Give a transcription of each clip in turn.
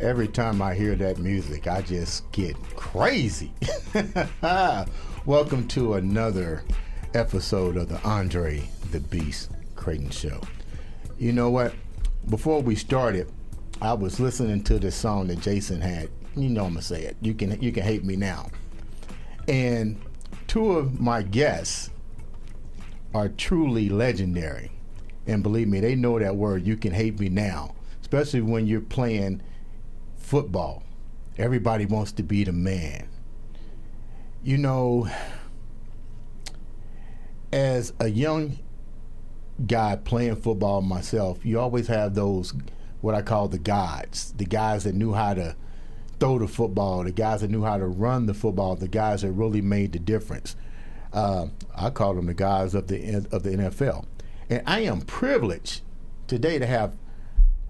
Every time I hear that music, I just get crazy. Welcome to another episode of the Andre The Beast Crayton Show. You know what? Before we started, I was listening to this song that Jason had. You know I'm gonna say it. You can hate me now. And two of my guests are truly legendary. And believe me, they know that word, you can hate me now. Especially when you're playing football. Everybody wants to be the man. You know, as a young guy playing football myself, you always have those, what I call the gods, the guys that knew how to throw the football, the guys that knew how to run the football, the guys that really made the difference. I call them the guys of the NFL. And I am privileged today to have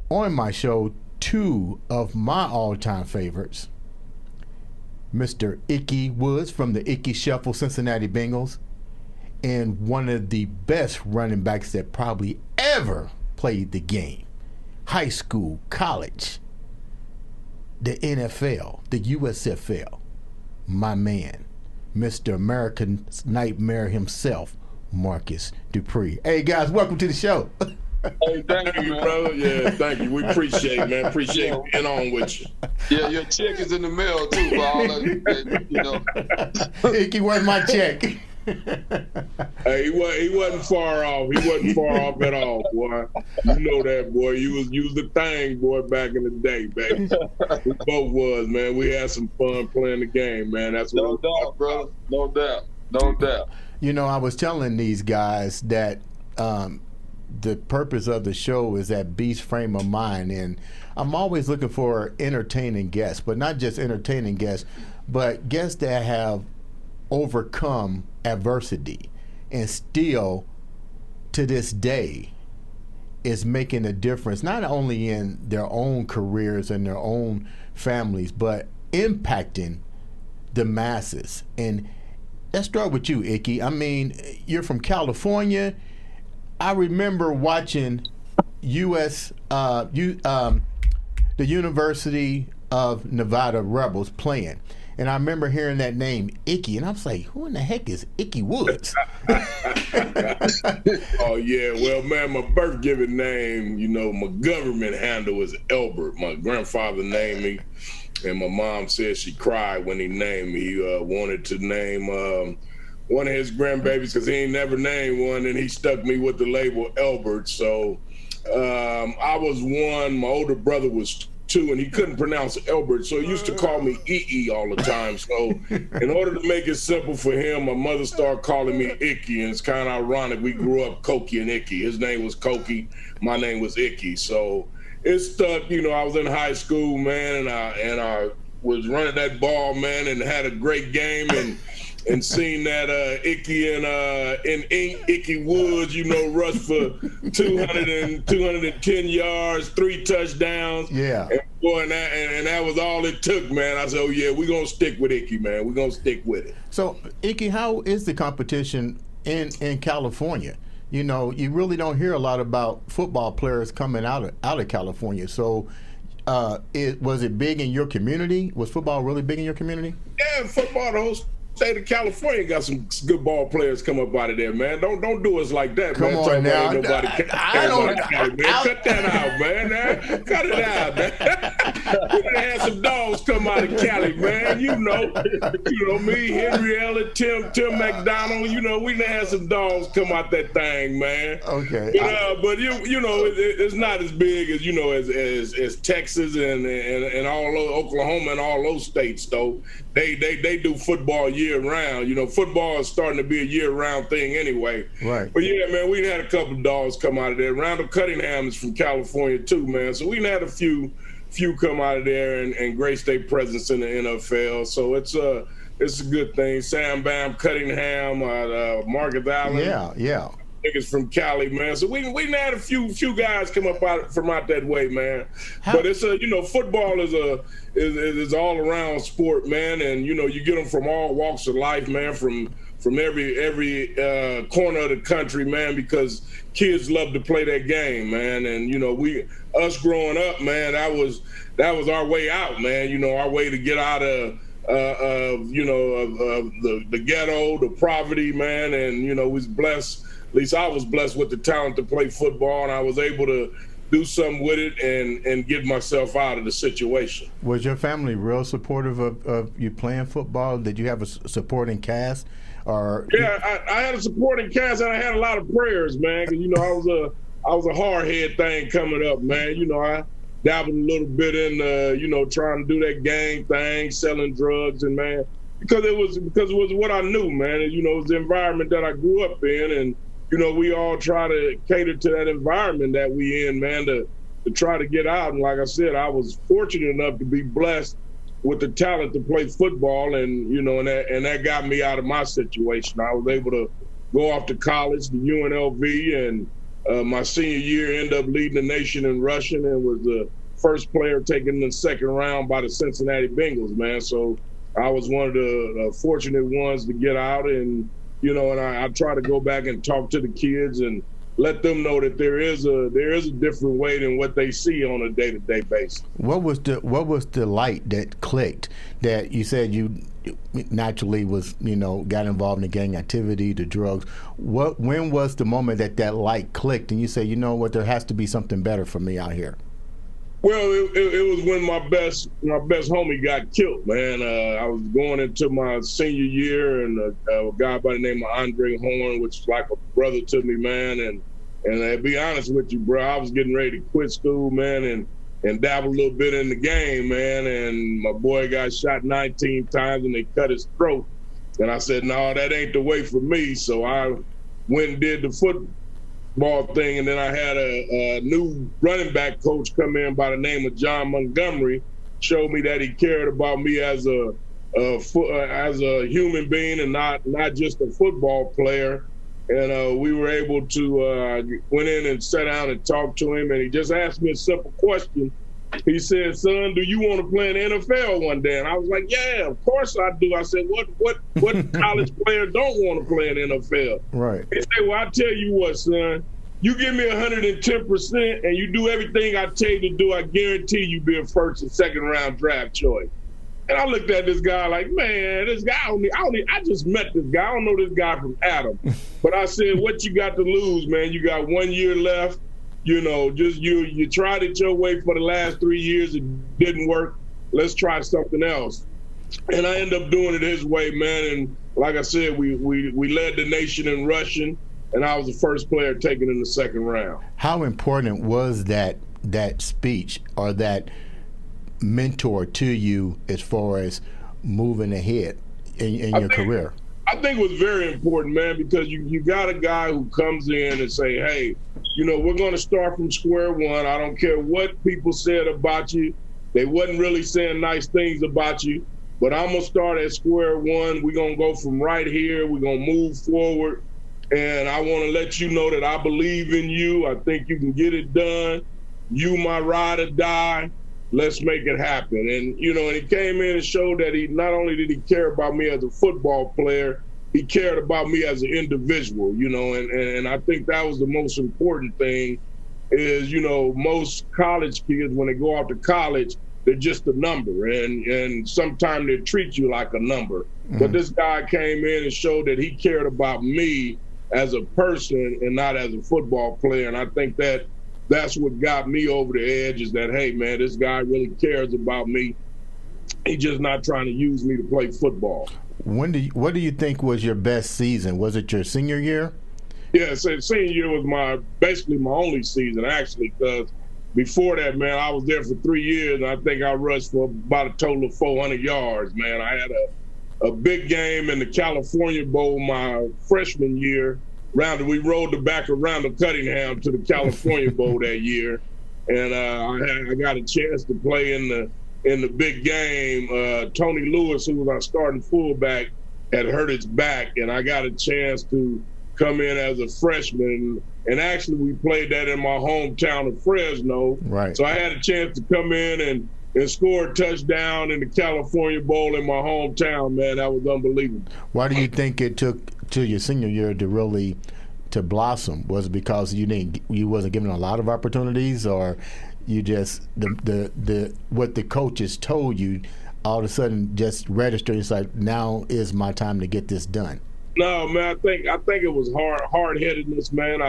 on my show two of my all-time favorites, Mr. Ickey Woods from the Ickey Shuffle Cincinnati Bengals, and one of the best running backs that probably ever played the game, high school, college, the NFL, the USFL, my man, Mr. American Nightmare himself, Marcus Dupree. Hey guys, welcome to the show. Hey, thank you, brother. Yeah, thank you. We appreciate it, man. Appreciate being on with you. Yeah, your check is in the mail, too, for all of you know. Ickey, where's my check? Hey, he wasn't far off. He wasn't far off at all, boy. You know that, boy. You was the thing, boy, back in the day, baby. We both was, man. We had some fun playing the game, man. That's what no doubt, brother. No doubt. No doubt. You know, I was telling these guys that the purpose of the show is that beast frame of mind, and I'm always looking for entertaining guests, but not just entertaining guests, but guests that have overcome adversity and still to this day is making a difference, not only in their own careers and their own families, but impacting the masses. And let's start with you, Ickey. I mean, you're from California. I remember watching the University of Nevada Rebels playing, and I remember hearing that name Ickey, and I was like, "Who in the heck is Ickey Woods?" Oh yeah, well, man, my birth-given name, you know, my government handle is Elbert. My grandfather named me, and my mom said she cried when he named me. He wanted to name one of his grandbabies because he ain't never named one, and he stuck me with the label Elbert. So I was one, my older brother was two, and he couldn't pronounce Elbert, so he used to call me E all the time. So in order to make it simple for him, my mother started calling me Ickey, and it's kind of ironic. We grew up Cokie and Ickey. His name was Cokie, my name was Ickey. So it stuck. You know, I was in high school, man, and I was running that ball, man, and had a great game, and seen that Ickey in ink, Ickey Woods, you know, rush for 210 yards, 3 touchdowns. Yeah. And boy, and that was all it took, man. I said, oh yeah, we're gonna stick with Ickey, man. We're gonna stick with it. So, Ickey, how is the competition in California? You know, you really don't hear a lot about football players coming out of California. So, was it big in your community? Was football really big in your community? Yeah, football, the whole state of California got some good ball players come up out of there, man. Don't do us like that, come man. On now. Man. Cut that out, man. Cut it out, man. We done had some dogs come out of Cali, man. You know me, Henry Elliott, Tim McDonald. You know, we done had some dogs come out that thing, man. Okay. But you know, it's not as big as, you know, as Texas and all those, Oklahoma and all those states, though. They do football year round. You know, football is starting to be a year round thing anyway. Right. But yeah, man, we had a couple of dogs come out of there. Randall Cunningham is from California too, man. So we had a few few come out of there and grace their presence in the NFL. So it's a good thing. Sam Bam, Cunningham, Marcus Allen. Yeah. Niggas from Cali, man. So we had a few guys come up from out that way, man. But it's football is all around sport, man, and you get them from all walks of life, man, from every corner of the country, man, because kids love to play that game, man. And us growing up, man, that was our way out, man. Our way to get out of the ghetto, the poverty, man. And we was blessed. At least I was blessed with the talent to play football, and I was able to do something with it and get myself out of the situation. Was your family real supportive of you playing football? Did you have a supporting cast? Yeah, I had a supporting cast, and I had a lot of prayers, man. Cause I was a hard head thing coming up, man. I dabbled a little bit in trying to do that gang thing, selling drugs, and man, because it was what I knew, man. And, it was the environment that I grew up in, and we all try to cater to that environment that we in, man, to try to get out. And like I said, I was fortunate enough to be blessed with the talent to play football, and and that got me out of my situation. I was able to go off to college, to UNLV, and my senior year ended up leading the nation in rushing and was the first player taken in the second round by the Cincinnati Bengals, man. So I was one of the fortunate ones to get out, and and I try to go back and talk to the kids and let them know that there is a different way than what they see on a day-to-day basis. What was the light that clicked that you said you naturally was got involved in gang activity, the drugs? When was the moment that light clicked and you say, there has to be something better for me out here? Well, it was when my best homie got killed, man. I was going into my senior year, and a guy by the name of Andre Horn, which is like a brother to me, man. And to be honest with you, bro, I was getting ready to quit school, man, and dabble a little bit in the game, man. And my boy got shot 19 times, and they cut his throat. And I said, no, that ain't the way for me. So I went and did the football thing, and then I had a new running back coach come in by the name of John Montgomery, showed me that he cared about me as a human being and not just a football player. And we were able to went in and sat down and talked to him, and he just asked me a simple question. He said, "Son, do you want to play in the NFL one day?" And I was like, "Yeah, of course I do." I said, "What college player don't want to play in the NFL?" Right. He said, "Well, I tell you what, son, you give me 110% and you do everything I tell you to do, I guarantee you be a first and second round draft choice." And I looked at this guy like, man, this guy I just met this guy. I don't know this guy from Adam. But I said, what you got to lose, man? You got 1 year left. Just you tried it your way for the last 3 years. It didn't work. Let's try something else. And I ended up doing it his way, man. And like I said, we led the nation in rushing, and I was the first player taken in the second round. How important was that speech or that mentor to you as far as moving ahead in your career? I think it was very important, man, because you got a guy who comes in and say, hey, we're going to start from square one. I don't care what people said about you. They wasn't really saying nice things about you, but I'm going to start at square one. We're going to go from right here. We're going to move forward. And I want to let you know that I believe in you. I think you can get it done. You, my ride or die. Let's make it happen. And, and he came in and showed that he not only did he care about me as a football player, he cared about me as an individual, and I think that was the most important thing is, most college kids, when they go off to college, they're just a number, and sometimes they treat you like a number. Mm-hmm. But this guy came in and showed that he cared about me as a person and not as a football player. And I think that's what got me over the edge is that, hey, man, this guy really cares about me. He's just not trying to use me to play football. What do you think was your best season? Was it your senior year? Yeah, so senior year was basically my only season, actually, because before that, man, I was there for 3 years, and I think I rushed for about a total of 400 yards, man. I had a big game in the California Bowl my freshman year. We rolled the back of Randall Cunningham to the California Bowl that year. and I got a chance to play in the big game. Tony Lewis, who was our starting fullback, had hurt his back, and I got a chance to come in as a freshman. And actually, we played that in my hometown of Fresno. Right. So I had a chance to come in and score a touchdown in the California Bowl in my hometown, man. That was unbelievable. Why do you think it took till your senior year to really to blossom? Was it because you wasn't given a lot of opportunities, or you just the what the coaches told you all of a sudden just registered? It's like, now is my time to get this done. No, man. I think it was hard-headedness, man.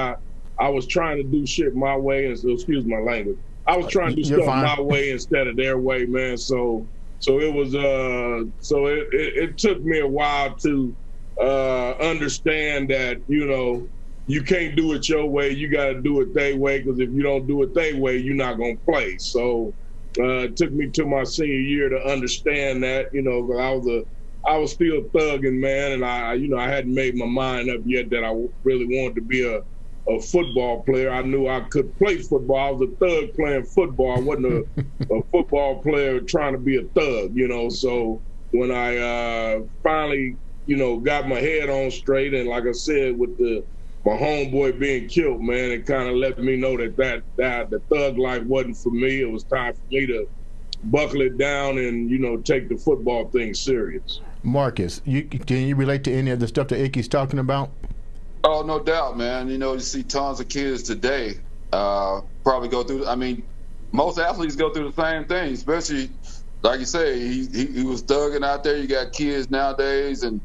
I was trying to do shit my way, and so, excuse my language. I was trying to do stuff my way instead of their way, man. So it was it took me a while to understand that, you know, you can't do it your way. You got to do it their way, because if you don't do it their way, you're not gonna play. So it took me to my senior year to understand that, you know, I was still thugging, man, and I hadn't made my mind up yet that I really wanted to be a football player. I knew I could play football. I was a thug playing football. I wasn't a football player trying to be a thug, you know. So when I finally, you know, got my head on straight, and like I said, with my homeboy being killed, man, it kind of let me know that the thug life wasn't for me. It was time for me to buckle it down and, you know, take the football thing serious. Marcus, can you relate to any of the stuff that Ickey's talking about? Oh, no doubt, man. You know, you see tons of kids today probably go through. I mean, most athletes go through the same thing, especially, like you say, he was thugging out there. You got kids nowadays, and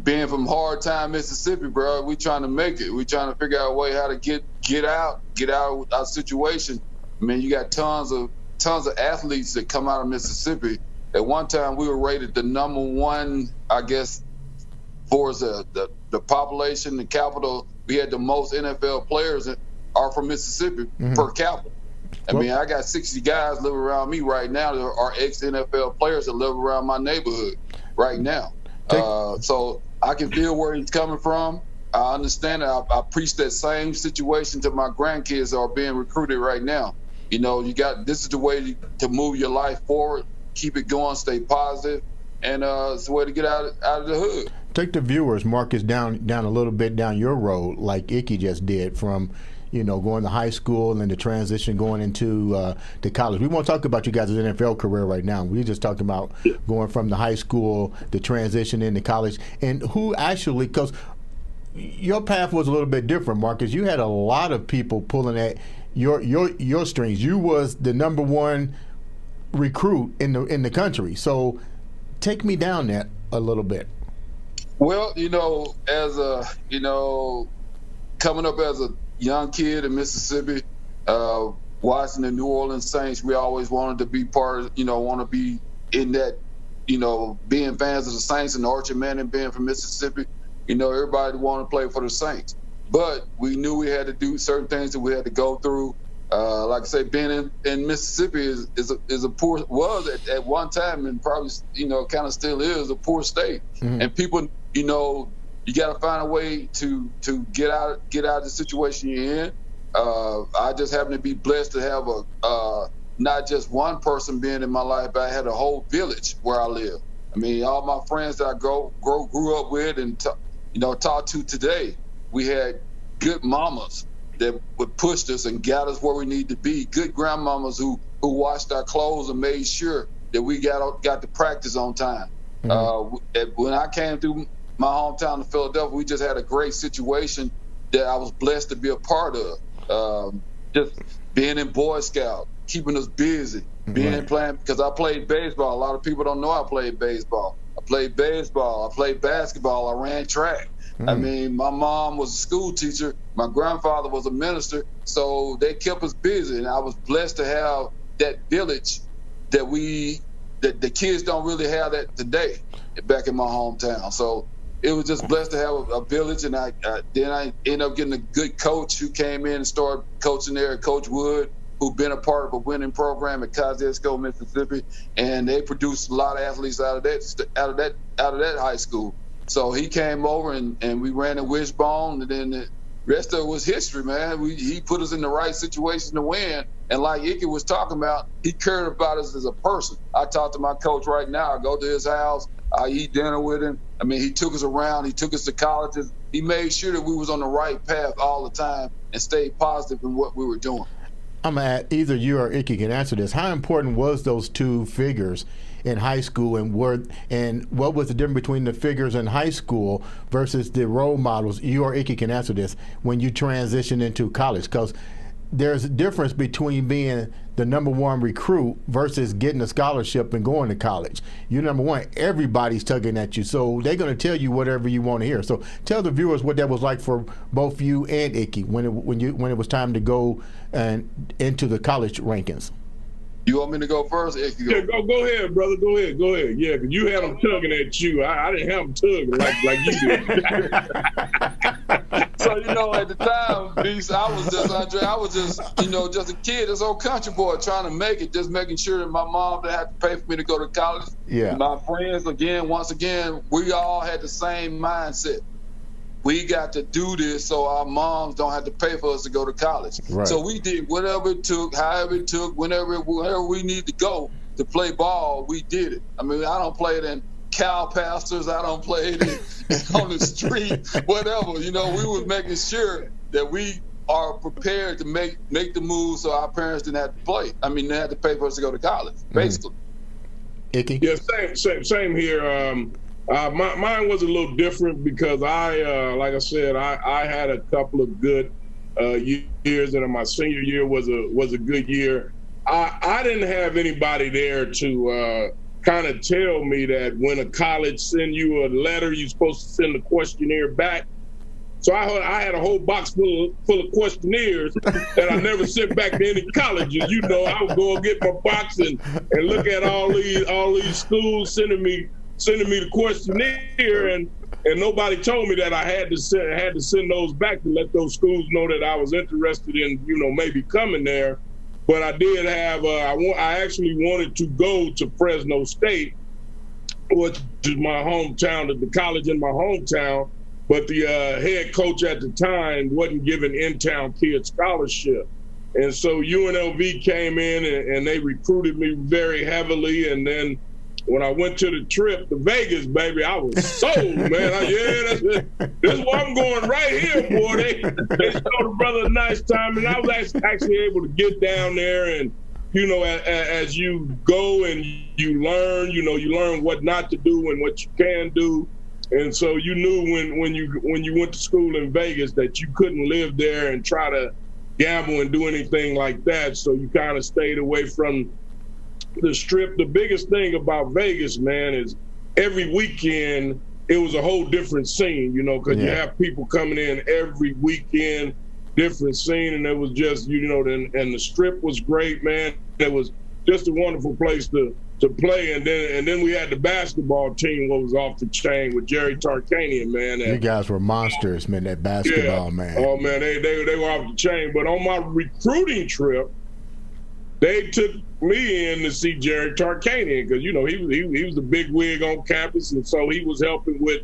being from hard time Mississippi, bro, we trying to make it. We trying to figure out a way how to get out of our situation. I mean, you got tons of athletes that come out of Mississippi. At one time, we were rated the number one, I guess, for the population, the capital. We had the most NFL players that are from Mississippi per capita. I mean, I got 60 guys living around me right now that are ex-NFL players that live around my neighborhood right now. So I can feel where he's coming from. I understand it. I preach that same situation to my grandkids that are being recruited right now. You know, this is the way to move your life forward, keep it going, stay positive, and it's the way to get out of the hood. Take the viewers, Marcus, down a little bit down your road, like Ickey just did, from, you know, going to high school and then the transition going into to college. We won't talk about you guys' NFL career right now. We're just talking about going from the high school, the transition into college, and who actually, because your path was a little bit different, Marcus. You had a lot of people pulling at your strings. You was the number one recruit in the country. So take me down that a little bit. Well, you know, coming up as a young kid in Mississippi, watching the New Orleans Saints, we always wanted to be want to be in that, you know, being fans of the Saints and Archie Manning being from Mississippi. You know, everybody wanted to play for the Saints. But we knew we had to do certain things that we had to go through. Like I say, being in Mississippi is a poor, was at one time, and probably, you know, kind of still is a poor state. And people, you know, you got to find a way to get out of the situation you're in. I just happen to be blessed to have not just one person being in my life, but I had a whole village where I live. I mean, all my friends that I grew up with and talked to today, we had good mamas that would push us and got us where we need to be. Good grandmamas who washed our clothes and made sure that we got to practice on time. When I came through my hometown of Philadelphia, we just had a great situation that I was blessed to be a part of. Just being in Boy Scout, keeping us busy, playing, because I played baseball. A lot of people don't know I played baseball. I played baseball. I played basketball. I ran track. I mean, my mom was a school teacher. My grandfather was a minister. So they kept us busy. And I was blessed to have that village that the kids don't really have that today back in my hometown. So it was just blessed to have a village. And then I ended up getting a good coach who came in and started coaching there, Coach Wood, who'd been a part of a winning program at Kosciuszko, Mississippi. And they produced a lot of athletes out of that high school. So he came over and we ran a wishbone, and then the rest of it was history, man. He put us in the right situation to win, And like Ickey was talking about, he cared about us as a person. I talk to my coach right now. I go to his house. I eat dinner with him. I mean, he took us around. He took us to colleges. He made sure that we was on the right path all the time and stayed positive in what we were doing. I'm at either you or Ickey can answer this. How important was those two figures in high school, and what was the difference between the figures in high school versus the role models? You or Ickey can answer this when you transition into college, because there's a difference between being the #1 recruit versus getting a scholarship and going to college. You're #1. Everybody's tugging at you, so they're going to tell you whatever you want to hear. So tell the viewers what that was like for both you and Ickey when it was time to go and into the college rankings. You want me to go first? Ickey, Yeah, go ahead, brother. Go ahead. Yeah, because you had them tugging at you. I didn't have them tugging like you did. So, at the time, Beast, I was just, just a kid, this old country boy trying to make it, just making sure that my mom didn't have to pay for me to go to college. Yeah. My friends, once again, we all had the same mindset. We got to do this so our moms don't have to pay for us to go to college. Right. So we did whatever it took, however it took, whenever we need to go to play ball, we did it. I mean, I don't play it in cow pastures. I don't play it on the street, whatever. We was making sure that we are prepared to make the move so our parents didn't have to play. I mean, they had to pay for us to go to college, basically. Ickey? Yeah, same here. Mine was a little different because like I said, I had a couple of good years, and my senior year was a good year. I didn't have anybody there to kind of tell me that when a college send you a letter, you're supposed to send a questionnaire back. So I had a whole box full of questionnaires that I never sent back to any colleges. I would go and get my box and look at all these schools sending me the questionnaire, and nobody told me that I had to send those back to let those schools know that I was interested in maybe coming there. But I did have I actually wanted to go to Fresno State, which is my hometown, the college in my hometown. But the head coach at the time wasn't giving in-town kids scholarship, and so UNLV came in and they recruited me very heavily, and then when I went to the trip to Vegas, baby, I was sold, man. This is where I'm going right here, boy. They showed the brother a nice time, and I was actually able to get down there. And, as you go and you learn, you learn what not to do and what you can do. And so you knew when you went to school in Vegas that you couldn't live there and try to gamble and do anything like that. So you kind of stayed away from the Strip. The biggest thing about Vegas, man, is every weekend it was a whole different scene, because you have people coming in every weekend, different scene, and it was just, and the Strip was great, man. It was just a wonderful place to play, and then we had the basketball team, what was off the chain with Jerry Tarkanian, man. You guys were monsters, man. That basketball, man. Oh man, they were off the chain. But on my recruiting trip, they took me in to see Jerry Tarkanian because, he was the big wig on campus, and so he was helping with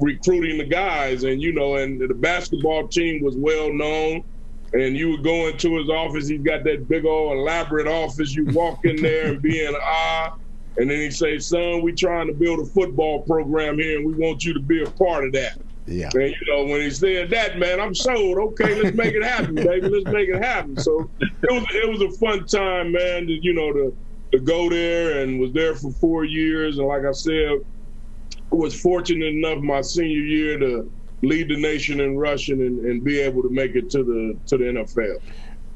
recruiting the guys. And, and the basketball team was well known. And you would go into his office. He's got that big old elaborate office. You walk in there and be in awe. And then he'd say, son, we trying to build a football program here, and we want you to be a part of that. Yeah. And, when he said that, man, I'm sold. Okay, let's make it happen, baby. Let's make it happen. So it was a fun time, man, to go there, and was there for 4 years. And like I said, was fortunate enough my senior year to lead the nation in rushing and be able to make it to the NFL.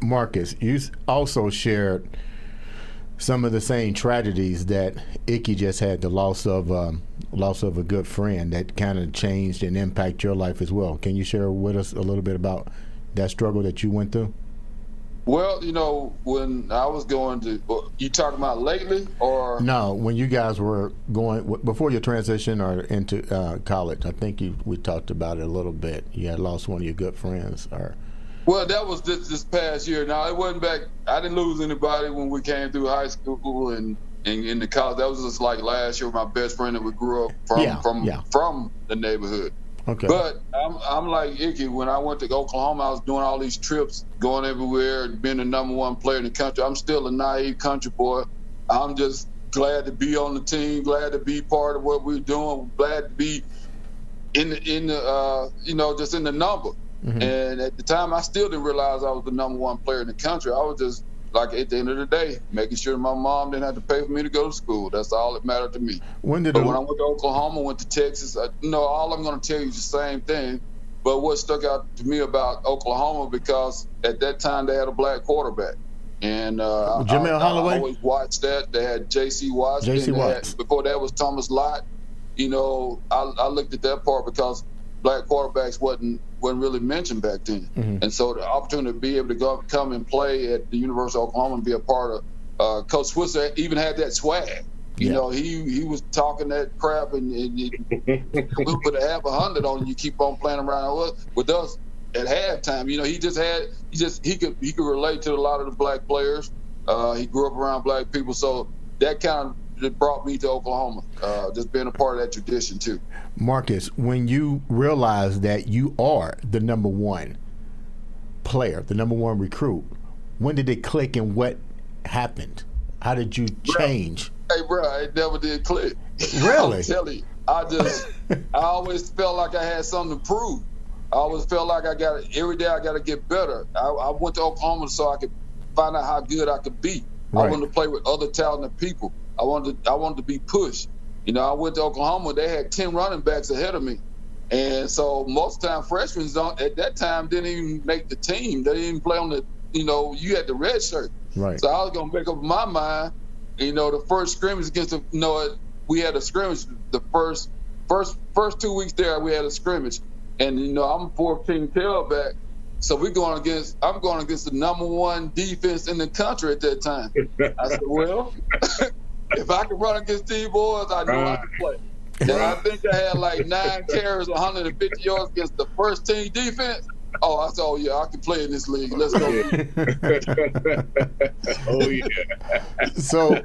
Marcus, you also shared some of the same tragedies that Ickey just had, the loss of a good friend that kind of changed and impacted your life as well. Can you share with us a little bit about that struggle that you went through? Well, when I was going to, you talking about lately or? No, when you guys were going, before your transition or into college, I think we talked about it a little bit. You had lost one of your good friends. Well, that was this past year. Now, it wasn't back, I didn't lose anybody when we came through high school and in the college. That was just like last year with my best friend that we grew up from the neighborhood. Okay. But I'm like Ickey. When I went to Oklahoma, I was doing all these trips, going everywhere, being the #1 player in the country. I'm still a naive country boy. I'm just glad to be on the team, glad to be part of what we're doing, glad to be in the just in the number. Mm-hmm. And at the time, I still didn't realize I was the #1 player in the country. I was just, like, at the end of the day, making sure my mom didn't have to pay for me to go to school. That's all that mattered to me. When I went to Oklahoma, went to Texas, all I'm going to tell you is the same thing. But what stuck out to me about Oklahoma, because at that time they had a black quarterback. And Jamel Holloway? I always watched that. They had J.C. Watts. Before that was Thomas Lott. I looked at that part because black quarterbacks wasn't really mentioned back then. Mm-hmm. And so the opportunity to be able to come and play at the University of Oklahoma and be a part of Coach Switzer even had that swag. You know, he was talking that crap, and we'll put a half 100 on you. You keep on playing around with us at halftime. He could relate to a lot of the black players. He grew up around black people, so that kind of brought me to Oklahoma, just being a part of that tradition too. Marcus, when you realize that you are the #1 player, the #1 recruit, when did it click and what happened? How did you change? Hey, bro, it never did click. Really? I'm telling you, I always felt like I had something to prove. I always felt like every day I got to get better. I went to Oklahoma so I could find out how good I could be. Right. I wanted to play with other talented people. I wanted to be pushed. I went to Oklahoma. They had 10 running backs ahead of me, and so most of the time freshmen at that time didn't even make the team. They didn't even play on the. You had the red shirt. Right. So I was gonna make up my mind. The first scrimmage against we had a scrimmage. The first 2 weeks there we had a scrimmage, and I'm 14 tailback. So I'm going against the #1 defense in the country at that time. I said, well, if I can run against these boys, I know I can play. And I think I had like 9 carries, 150 yards against the first team defense. Oh, I said, oh yeah, I can play in this league. Let's go. Oh yeah. So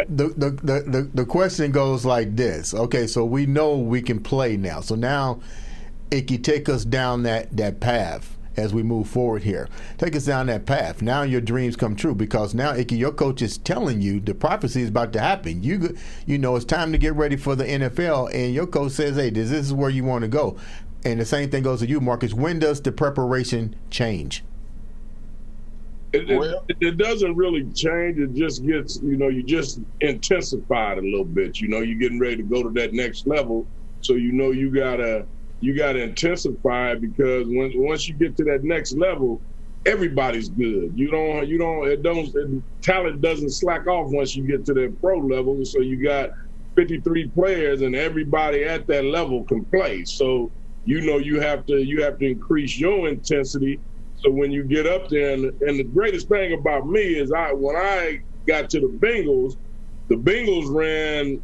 the question goes like this. Okay, so we know we can play now. So now, Ickey, take us down that path. As we move forward here, take us down that path. Now your dreams come true, because now, Ickey, your coach is telling you the prophecy is about to happen. You know it's time to get ready for the NFL, and your coach says, hey, this is where you want to go. And the same thing goes to you, Marcus. When does the preparation change? It doesn't really change. It just gets, you just intensify it a little bit. You're getting ready to go to that next level, so you gotta intensify it, because once you get to that next level, everybody's good. Talent doesn't slack off once you get to that pro level. So you got 53 players, and everybody at that level can play. So you have to increase your intensity. So when you get up there, and the greatest thing about me is when I got to the Bengals ran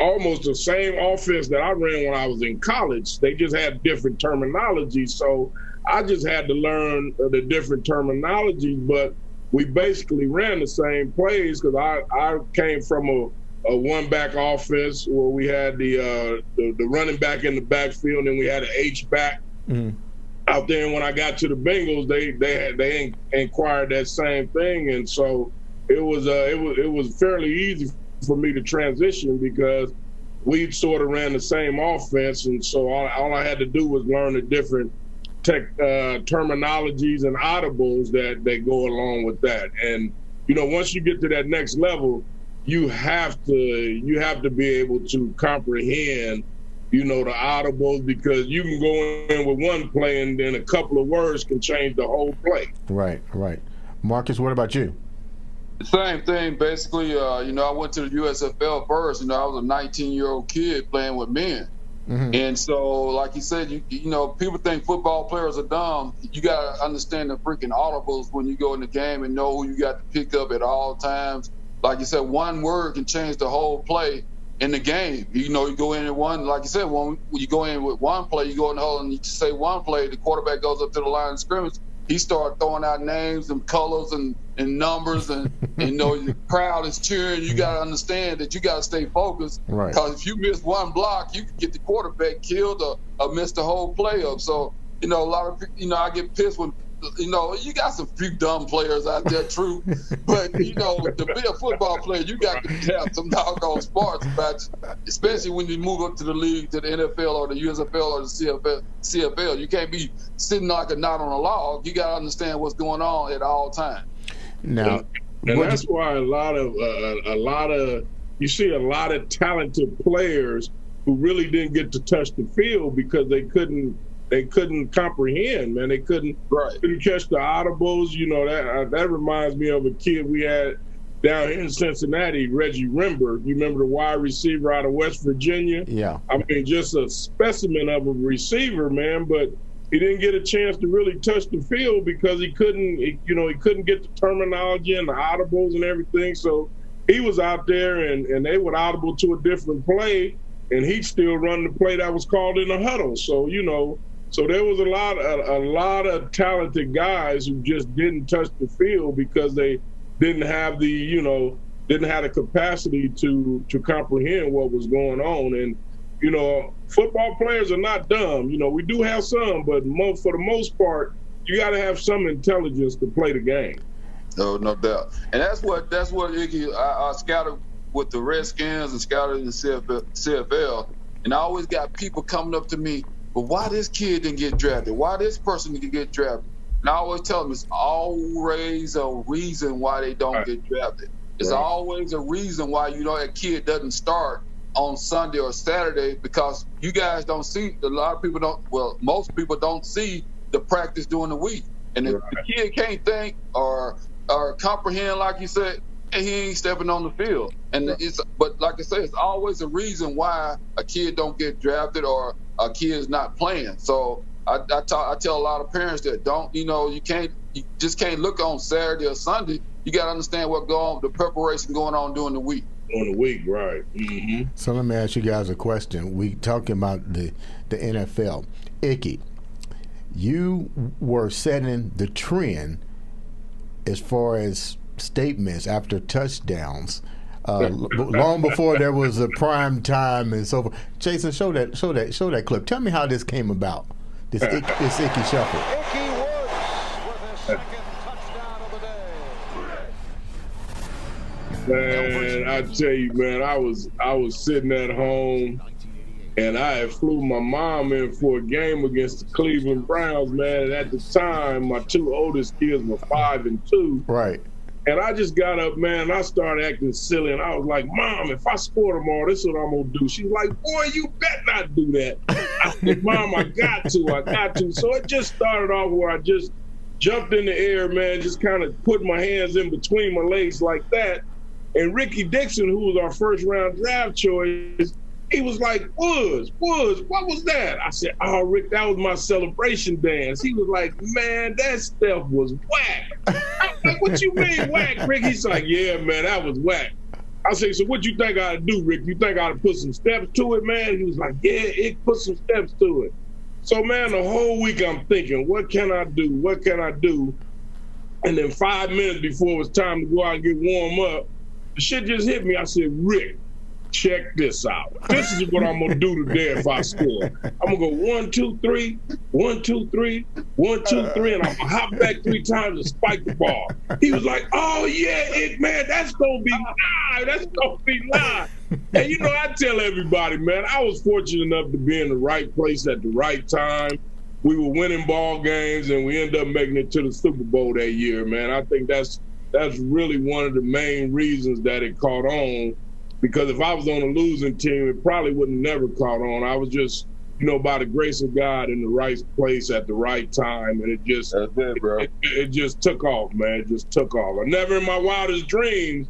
almost the same offense that I ran when I was in college. They just had different terminology. So I just had to learn the different terminology, but we basically ran the same plays, because I came from a one-back offense where we had the running back in the backfield, and we had an H-back out there. And when I got to the Bengals, they inquired that same thing, and so it was fairly easy for me to transition, because we sort of ran the same offense, and so all I had to do was learn the different terminologies and audibles that go along with that. And once you get to that next level, you have to be able to comprehend the audibles, because you can go in with one play and then a couple of words can change the whole play. Right. Marcus, what about you? The same thing, basically. I went to the USFL first. I was a 19-year-old kid playing with men. Mm-hmm. And so, like you said, people think football players are dumb. You got to understand the freaking audibles when you go in the game and know who you got to pick up at all times. Like you said, one word can change the whole play in the game. You go in at one, like you said, when you go in with one play, you go in the hole and you say one play, the quarterback goes up to the line of scrimmage. He started throwing out names and colors and and numbers, and the crowd is cheering. You got to understand that you got to stay focused. Right. Because if you miss one block, you can get the quarterback killed or miss the whole play up. So, a lot of, I get pissed when, you got some few dumb players out there, true. But, to be a football player, you got to have some doggone smarts about you, especially when you move up to the league, to the NFL or the USFL or the CFL. You can't be sitting like a knot on a log. You got to understand what's going on at all times. Now, and that's why you see a lot of talented players who really didn't get to touch the field because they couldn't comprehend, man. They couldn't catch the audibles. That reminds me of a kid we had down here in Cincinnati, Reggie Rimber. You remember the wide receiver out of West Virginia? Yeah. I mean, just a specimen of a receiver, man, but he didn't get a chance to really touch the field because he couldn't get the terminology and the audibles and everything. So he was out there and they would audible to a different play, and he'd still run the play that was called in a huddle. So, so there was a lot of talented guys who just didn't touch the field because they didn't have the capacity to comprehend what was going on. And, football players are not dumb. We do have some, but for the most part, you got to have some intelligence to play the game. No doubt. And that's what Ickey, I scouted with the Redskins and scouted in the CFL, and I always got people coming up to me, but why this kid didn't get drafted? Why this person didn't get drafted? And I always tell them it's always a reason why they don't get drafted. It's always a reason why that kid doesn't start on Sunday or Saturday, because you guys don't see, most people don't see the practice during the week. And if the kid can't think or comprehend, like you said, he ain't stepping on the field. And but like I said, it's always a reason why a kid don't get drafted or a kid is not playing. So I tell a lot of parents that you just can't look on Saturday or Sunday. You got to understand the preparation going on during the week. On the week, right. Mm-hmm. So let me ask you guys a question. We talking about the NFL. Ickey, you were setting the trend as far as statements after touchdowns, long before there was a prime time and so forth. Jason, show that clip. Tell me how this came about. This Ickey shuffle. Ickey Woods with his second touchdown of the day. Man, I tell you, man, I was sitting at home, and I had flew my mom in for a game against the Cleveland Browns, man. And at the time, my two oldest kids were 5 and 2. Right. And I just got up, man, and I started acting silly. And I was like, Mom, if I score tomorrow, this is what I'm going to do. She's like, boy, you bet not do that. I said, Mom, I got to. So it just started off where I just jumped in the air, man, just kind of put my hands in between my legs like that. And Ricky Dixon, who was our first-round draft choice, he was like, Woods, what was that? I said, oh, Rick, that was my celebration dance. He was like, man, that stuff was whack. I was like, what you mean whack, Rick? He's like, yeah, man, that was whack. I said, so what you think I ought to do, Rick? You think I ought to put some steps to it, man? He was like, yeah, it put some steps to it. So, man, the whole week I'm thinking, what can I do? What can I do? And then 5 minutes before it was time to go out and get warm up, the shit just hit me. I said, Rick, check this out. This is what I'm gonna do today if I score. I'm gonna go 1, 2, 3, 1, 2, 3, 1, 2, 3, and I'm gonna hop back 3 times and spike the ball. He was like, oh yeah, man, that's gonna be live. That's gonna be live. And I tell everybody, man, I was fortunate enough to be in the right place at the right time. We were winning ball games, and we ended up making it to the Super Bowl that year, man. I think that's really one of the main reasons that it caught on. Because if I was on a losing team, it probably would have never caught on. I was just, by the grace of God, in the right place at the right time, and it just it just took off, man. It just took off. I never in my wildest dreams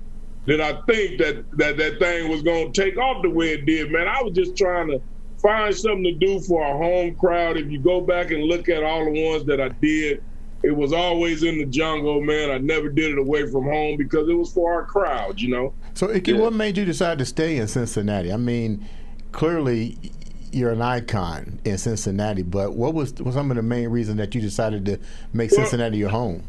did I think that thing was going to take off the way it did, man. I was just trying to find something to do for our home crowd. If you go back and look at all the ones that I did, it was always in the jungle, man. I never did it away from home because it was for our crowd, So, Ickey, what made you decide to stay in Cincinnati? I mean, clearly you're an icon in Cincinnati, but what was some of the main reason that you decided to make Cincinnati your home?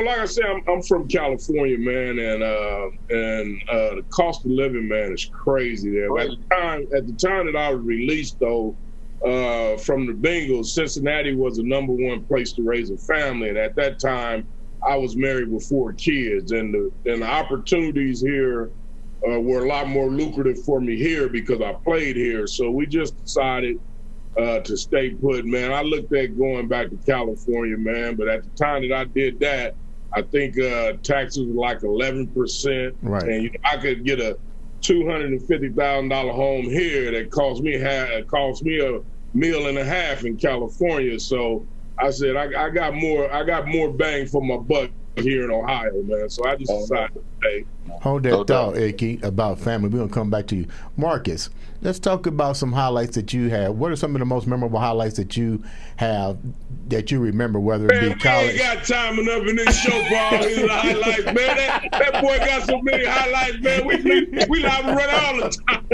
Well, like I said, I'm from California, man, and the cost of living, man, is crazy there. But at the time that I was released, though, from the Bengals, Cincinnati was the #1 place to raise a family, and at that time, I was married with 4 kids, and the opportunities here were a lot more lucrative for me here because I played here. So we just decided to stay put, man. I looked at going back to California, man, but at the time that I did that, I think taxes were like 11%, right? And I could get a $250,000 home here that cost me a meal and a half in California. So I said I got more bang for my buck here in Ohio, man. So I just decided to stay. Hold that thought, Ickey, about family. We're going to come back to you. Marcus, let's talk about some highlights that you have. What are some of the most memorable highlights that you have that you remember, whether it be college? We ain't got time enough in this show for all these highlights, man. That boy got so many highlights, man. We live and run all the time.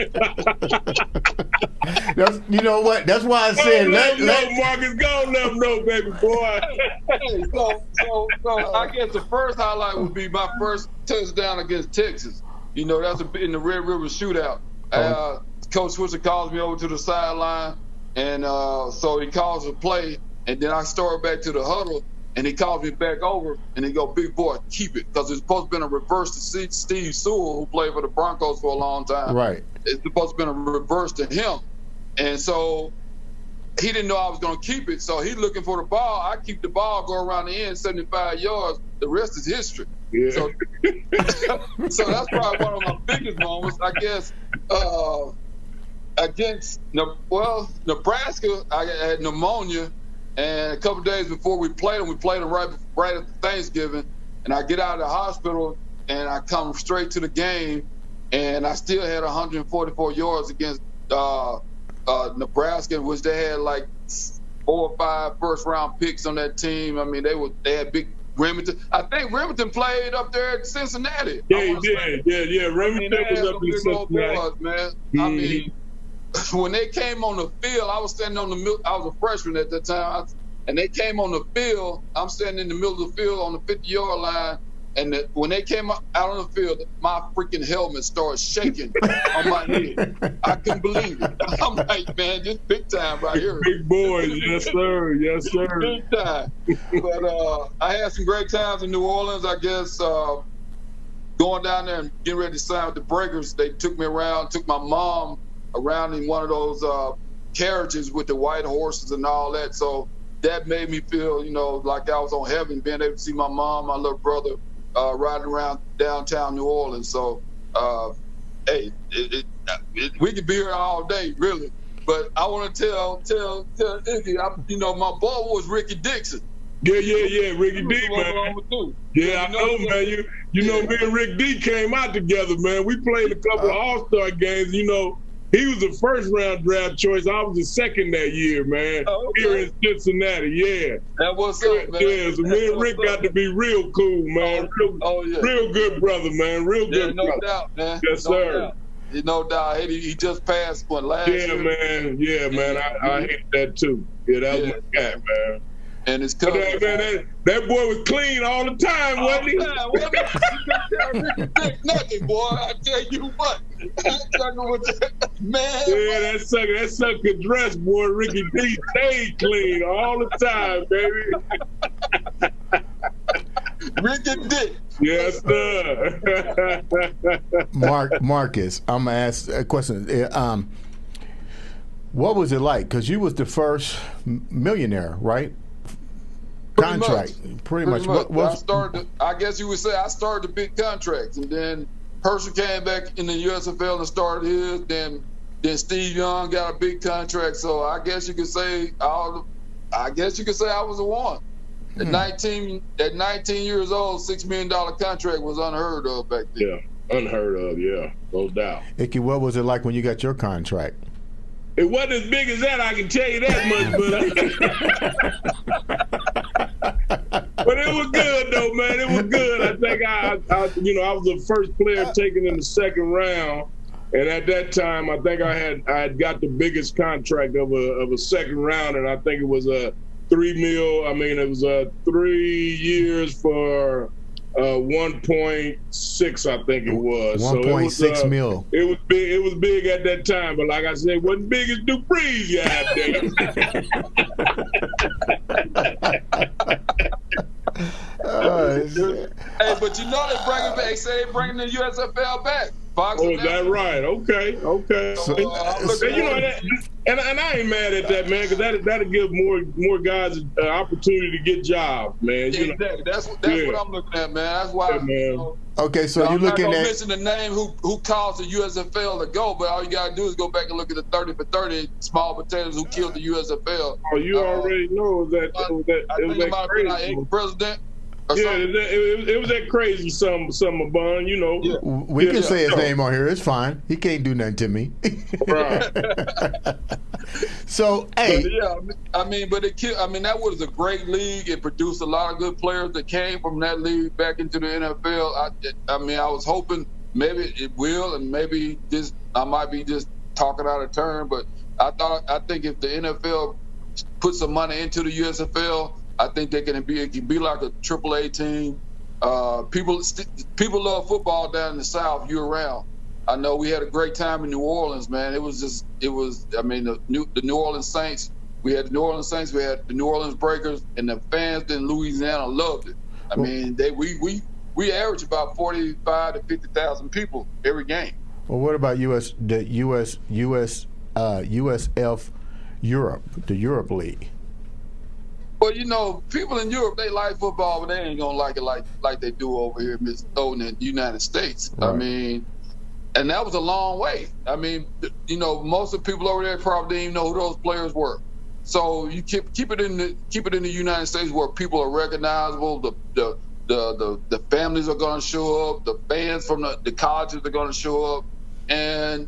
You know what? That's why I said let Marcus go. Let him know, baby boy. So I guess the first highlight would be my first touchdown against Texas. You know, that's in the Red River Shootout. Coach Switzer calls me over to the sideline, and so he calls a play, and then I start back to the huddle, and he calls me back over, and he go, "Big boy, keep it," because it's supposed to be a reverse to Steve Sewell, who played for the Broncos for a long time. Right. It's supposed to be a reverse to him, and so he didn't know I was going to keep it, so he's looking for the ball. I keep the ball, go around the end, 75 yards. The rest is history. Yeah. So that's probably one of my biggest moments, I guess. Against Nebraska, I had pneumonia, and a couple days before we played them right after Thanksgiving, and I get out of the hospital, and I come straight to the game, and I still had 144 yards against Nebraska, which they had like 4 or 5 first-round picks on that team. I mean, they had big Remington. I think Remington played up there at Cincinnati. Yeah, he did. Yeah. Remington was up in Cincinnati. Boys, man. I mean, when they came on the field, I was standing on the middle. I was a freshman at that time, and they came on the field. I'm standing in the middle of the field on the 50-yard line, and when they came out on the field, my freaking helmet started shaking on my head. I couldn't believe it. I'm like, man, this big time right here. Big boys, yes sir, yes sir. Big time. But I had some great times in New Orleans. I guess going down there and getting ready to sign with the Breakers, they took me around, took my mom around in one of those carriages with the white horses and all that. So that made me feel, like I was on heaven, being able to see my mom, my little brother, riding around downtown New Orleans. So, hey, we could be here all day, really. But I want to tell Ickey, my boy was Ricky Dixon. Yeah, Ricky D, man. Yeah, I know, man. You know, me and Rick D came out together, man. We played a couple of All-Star games. He was the first-round draft choice. I was the second that year, man. Oh, okay. Here in Cincinnati, yeah. That was up, man. Yeah, so me and Rick got to be real cool, man. Real good brother, man. Real good no brother. No doubt, man. Yes, sir. No doubt. He just passed last year. Yeah, man. I hate that, too. Yeah, that was my guy, man. And it's that boy was clean all the time, wasn't he? Nothing, boy. I tell you what. Man. Yeah, that sucker dress, boy. Ricky D stayed clean all the time, baby. Ricky D. Yes, sir. Marcus, I'm gonna ask a question. What was it like? Because you was the first millionaire, right? Pretty much. I guess you would say I started the big contracts, and then Herschel came back in the USFL and started his. Then Steve Young got a big contract. So I guess you could say I was the one. At 19 years old, $6 million contract was unheard of back then. Yeah, unheard of. Yeah, no doubt. Ickey, what was it like when you got your contract? It wasn't as big as that, I can tell you that much, but it was good though, man. It was good. I think I was the first player taken in the second round, and at that time, I think I had got the biggest contract of a second round, and I think it was $3 million. I mean, it was 3 years for 1.6, I think it was. 1.6 mil. It was big. It was big at that time, but like I said, it wasn't big as Dupree's goddamn. Hey, but you know they bring it back. They say they bringing the USFL back. Fox Oh, is that right? Okay. So, You know that, and I ain't mad at that, man, because that'll give more guys an opportunity to get jobs, man. You exactly. That's what I'm looking at, man. That's why. Yeah, man. Okay, so you're looking I'm not at. mention the name who caused the USFL to go, but all you gotta do is go back and look at the 30 for 30 small potatoes who killed the USFL. Oh, you already know that. I think it might have been our ex-president. Yeah, it was that crazy some Bun, you know. Yeah. We can say his name on here. It's fine. He can't do nothing to me. Right. So, hey. But that was a great league. It produced a lot of good players that came from that league back into the NFL. I was hoping maybe it will, and maybe I might be just talking out of turn, but I think if the NFL put some money into the USFL, I think it can be like a AAA team. People love football down in the South year round. I know we had a great time in New Orleans, man. The New Orleans Saints. We had the New Orleans Saints. We had the New Orleans Breakers, and the fans in Louisiana loved it. We average about 45 to 50,000 people every game. Well, what about USF Europe, the Europe League? Well, people in Europe, they like football, but they ain't gonna like it like they do over here in the United States. Right. And that was a long way. Most of the people over there probably didn't even know who those players were. So you keep it in the United States where people are recognizable. The families are gonna show up. The fans from the colleges are gonna show up, and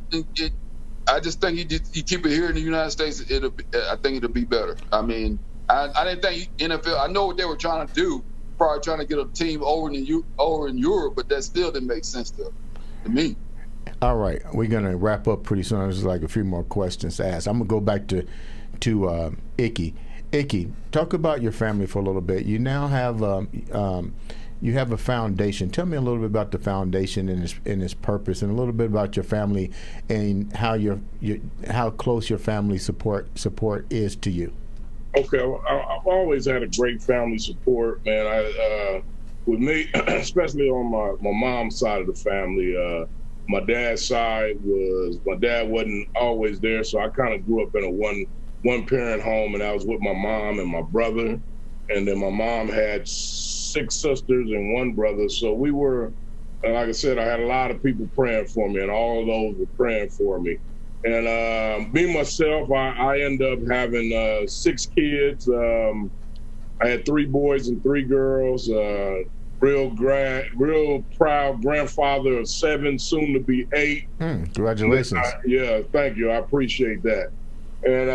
I just think you keep it here in the United States. I think it'll be better. I didn't think NFL. I know what they were trying to do, probably trying to get a team over in Europe, but that still didn't make sense to me. All right, we're gonna wrap up pretty soon. There's like a few more questions to ask. I'm gonna go back to Ickey. Ickey, talk about your family for a little bit. You now have you have a foundation. Tell me a little bit about the foundation and its purpose, and a little bit about your family and how how close your family support is to you. Okay, I've always had a great family support, man. With me, especially on my mom's side of the family, my dad's side my dad wasn't always there, so I kind of grew up in a one parent home, and I was with my mom and my brother, and then my mom had 6 sisters and 1 brother, so we were, like I said, I had a lot of people praying for me, and all of those were praying for me. And me, myself, I ended up having 6 kids. I had 3 boys and 3 girls. Real proud grandfather of 7, soon to be 8. Congratulations. Yeah, thank you. I appreciate that. And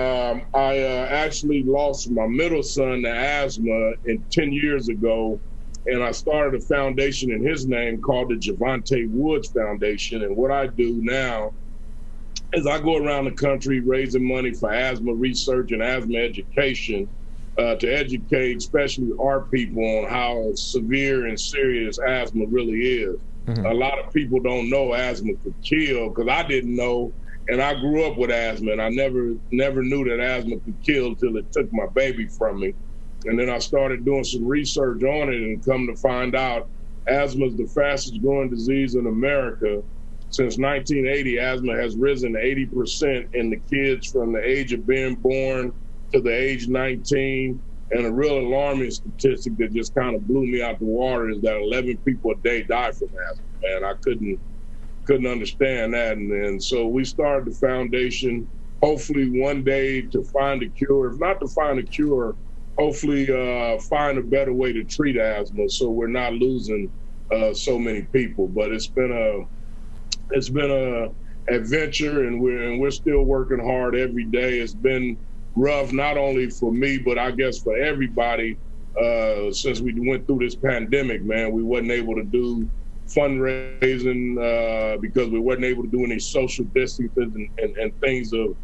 I actually lost my middle son to asthma 10 years ago. And I started a foundation in his name called the Javante Woods Foundation. And what I do now is I go around the country raising money for asthma research and asthma education to educate, especially our people, on how severe and serious asthma really is. Mm-hmm. A lot of people don't know asthma could kill, because I didn't know, and I grew up with asthma, and I never knew that asthma could kill until it took my baby from me. And then I started doing some research on it, and come to find out asthma is the fastest growing disease in America. Since 1980, asthma has risen 80% in the kids from the age of being born to the age 19. And a real alarming statistic that just kind of blew me out the water is that 11 people a day die from asthma. And I couldn't understand that. And so we started the foundation, hopefully one day to find a cure. If not to find a cure, hopefully find a better way to treat asthma, so we're not losing so many people. But it's been a adventure, and we're still working hard every day. It's been rough, not only for me, but I guess for everybody, since we went through this pandemic, man. We wasn't able to do fundraising because we wasn't able to do any social distancing and things of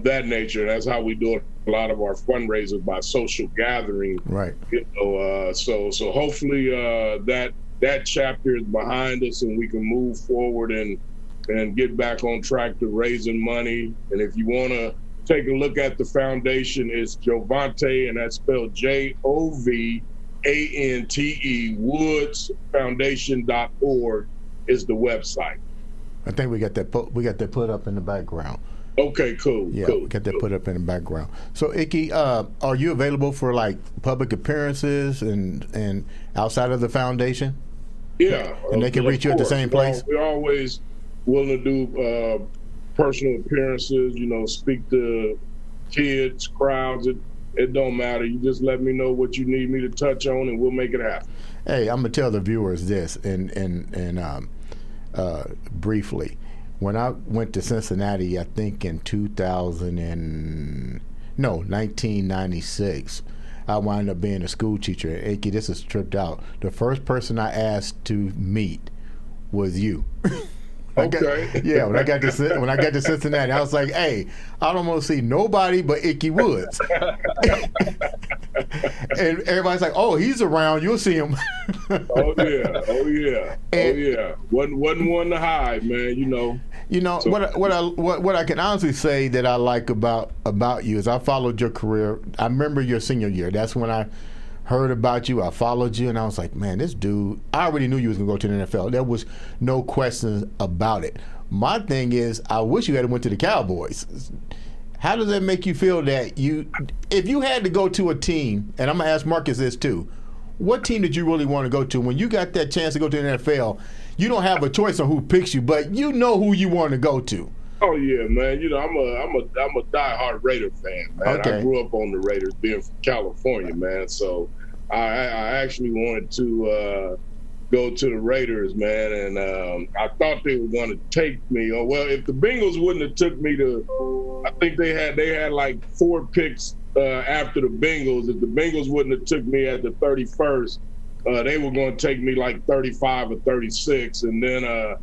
that nature. And that's how we do it a lot of our fundraisers by social gathering. Right. So hopefully that chapter is behind us and we can move forward and get back on track to raising money. And if you want to take a look at the foundation, it's Jovante, and that's spelled Jovante, woodsfoundation.org is the website. I think we got that put up in the background. Okay, cool. Yeah, cool. we got that put up in the background. So, Ickey, are you available for like public appearances and outside of the foundation? Yeah, and they can reach you at the same place. We're always willing to do personal appearances. Speak to kids, crowds. It don't matter. You just let me know what you need me to touch on, and we'll make it happen. Hey, I'm gonna tell the viewers this, and briefly. When I went to Cincinnati, I think in 1996, I wound up being a school teacher. Ickey, this is tripped out. The first person I asked to meet was you. Okay. When I got to Cincinnati, I was like, "Hey, I don't want to see nobody but Ickey Woods." And everybody's like, "Oh, he's around. You'll see him." Oh yeah. Wasn't one to hide, man. So, what I can honestly say that I like about you is I followed your career. I remember your senior year. That's when I heard about you. I followed you, and I was like, man, this dude, I already knew you was going to go to the NFL. There was no questions about it. My thing is, I wish you had went to the Cowboys. How does that make you feel that if you had to go to a team, and I'm going to ask Marcus this too, what team did you really want to go to? When you got that chance to go to the NFL, you don't have a choice on who picks you, but you know who you want to go to. Oh yeah, man. I'm a diehard Raider fan, man. Okay. I grew up on the Raiders, being from California, man. So I actually wanted to go to the Raiders, man, and I thought they were going to take me. Or well, if the Bengals wouldn't have took me to, I think they had like 4 picks after the Bengals. If the Bengals wouldn't have took me at the 31st, they were going to take me like 35 or 36, and then I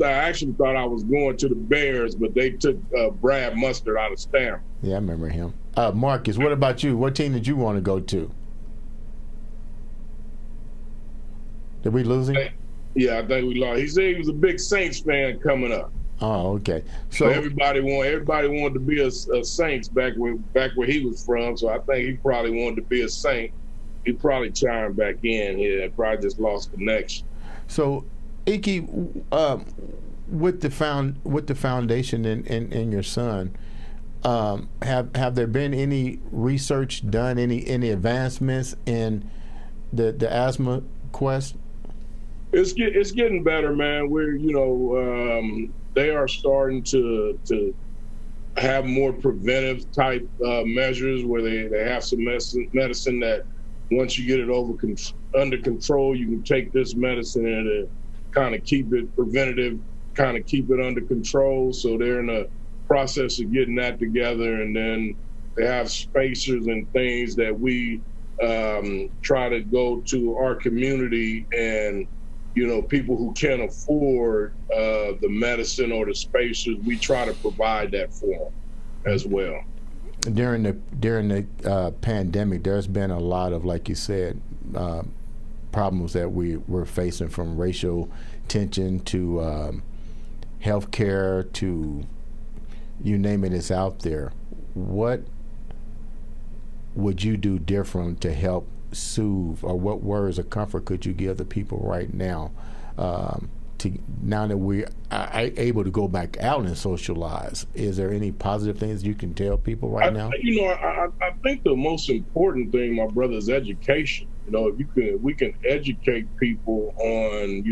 actually thought I was going to the Bears, but they took Brad Mustard out of Stanford. Yeah, I remember him. Marcus, what about you? What team did you want to go to? Did we lose him? Yeah, I think we lost. He said he was a big Saints fan coming up. Oh, okay. So everybody wanted to be a Saints back where he was from. So I think he probably wanted to be a Saint. He probably chimed back in here. Probably just lost connection. So, Ickey, with the foundation and your son, have there been any research done, any advancements in the asthma quest? It's getting better, man. We're they are starting to have more preventive type measures where they have some medicine that once you get it under control, you can take this medicine and to kind of keep it preventative, kind of keep it under control. So they're in the process of getting that together, and then they have spacers and things that we try to go to our community and. People who can't afford the medicine or the spacers, we try to provide that for them as well. During the pandemic, there's been a lot of, like you said, problems that we're facing, from racial tension to healthcare to you name it, it's out there. What would you do different to help soothe, or what words of comfort could you give the people right now, now that we are able to go back out and socialize? Is there any positive things you can tell people right now? I think the most important thing, my brother, is education. If we can educate people on,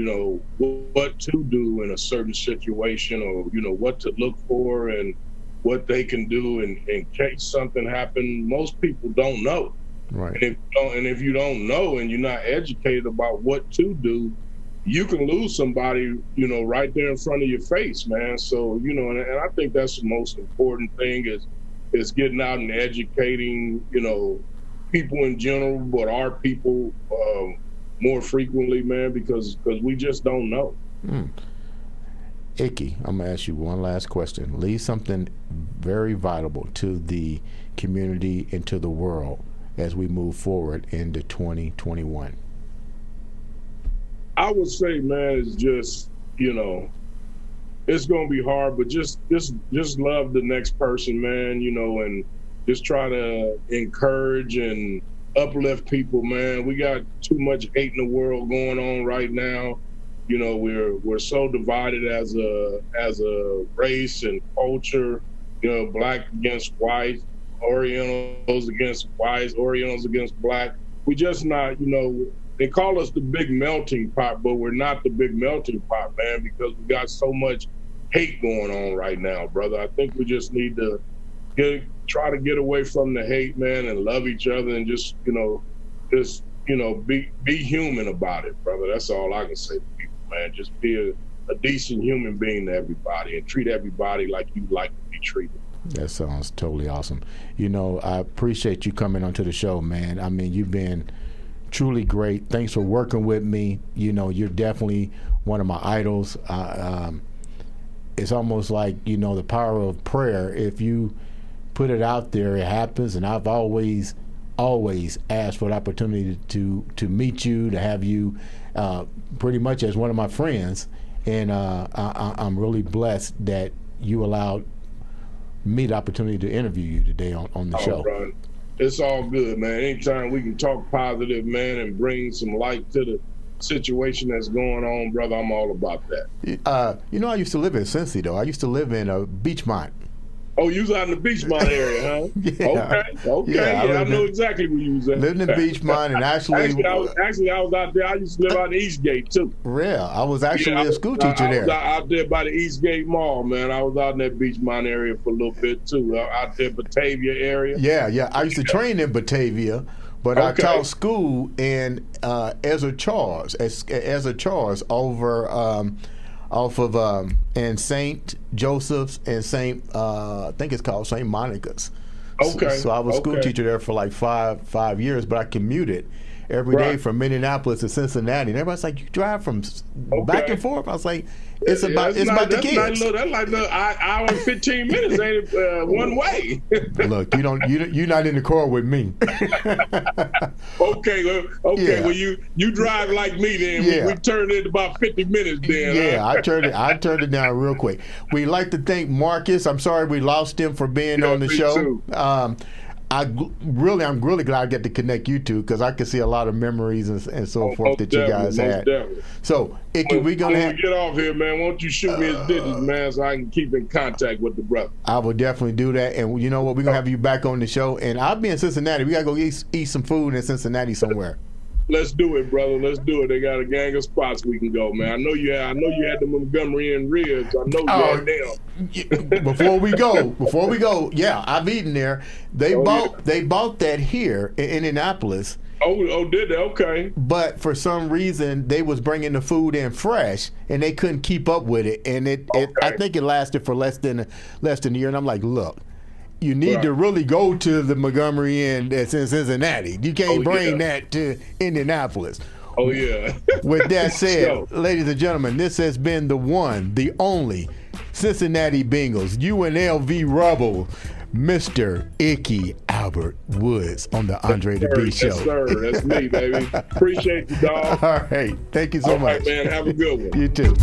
what to do in a certain situation, or, what to look for and what they can do in case something happened. Most people don't know. Right. And if you don't know and you're not educated about what to do, you can lose somebody, right there in front of your face, man. So, and I think that's the most important thing is getting out and educating, people in general, but our people more frequently, man, because we just don't know. Ickey, I'm going to ask you one last question. Leave something very vital to the community and to the world as we move forward into 2021. I would say, man, it's just, it's going to be hard, but just love the next person, man, and just try to encourage and uplift people, man. We got too much hate in the world going on right now. We're so divided as a race and culture, black against white, Orientals against whites, Orientals against black. We just not, they call us the big melting pot, but we're not the big melting pot, man, because we got so much hate going on right now, brother. I think we just need to try to get away from the hate, man, and love each other and just be human about it, brother. That's all I can say to people, man. Just be a decent human being to everybody and treat everybody like you'd like to be treated. That sounds totally awesome. I appreciate you coming onto the show, man. I mean, you've been truly great. Thanks for working with me. You're definitely one of my idols. It's almost like, the power of prayer. If you put it out there, it happens. And I've always asked for the opportunity to meet you, to have you pretty much as one of my friends. And I'm really blessed that you allowed me the opportunity to interview you today on the show. Bro. It's all good, man. Anytime we can talk positive, man, and bring some light to the situation that's going on, brother, I'm all about that. I used to live in Cincy, though. I used to live in Beachmont. Oh, you was out in the Beachmont area, huh? Yeah. Okay. Yeah, I know exactly where you was at. Lived in Beachmont, and actually I was out there. I used to live out in Eastgate too. Real. I was actually a school teacher there. I was out there by the Eastgate Mall, man. I was out in that Beachmont area for a little bit too. Out there, Batavia area. Yeah. I used to train in Batavia, but I taught school in Ezra Charles over. Off of and St. Joseph's and I think it's called St. Monica's. Okay. So I was school teacher there for like five years, but I commuted every day from Minneapolis to Cincinnati. And everybody's like, you drive from back and forth? I was like, it's about the kids. That's like an hour and 15 minutes, ain't it? One way. Look, you're not in the car with me. Okay. Yeah. Well, you drive like me then. Yeah. We turned it about 50 minutes then. Yeah, I turned it down real quick. We'd like to thank Marcus. I'm sorry we lost him for being on the show. Too. I'm really glad I get to connect you two because I can see a lot of memories and so forth that you guys had. Definitely. So, Ickey, we're going to get off here, man. Why don't you shoot me his digits, man, so I can keep in contact with the brother. I will definitely do that. And you know what? We're going to have you back on the show. And I'll be in Cincinnati. We got to go eat some food in Cincinnati somewhere. Let's do it, brother. Let's do it. They got a gang of spots we can go, man. I know you had the Montgomery and ribs. I know you had them. Before we go, yeah, I've eaten there. They bought that here in Indianapolis. Oh, did they? Okay. But for some reason, they was bringing the food in fresh, and they couldn't keep up with it. And I think it lasted for less than a year. And I'm like, look. You need to really go to the Montgomery Inn that's in Cincinnati. You can't bring that to Indianapolis. Oh, yeah. With that said, ladies and gentlemen, this has been the one, the only Cincinnati Bengals, UNLV Rebel, Mr. Ickey Albert Woods on the Andre The Beast Show. Yes, sir. That's me, baby. Appreciate you, dog. All right. Thank you so much. All right, man. Have a good one. You too.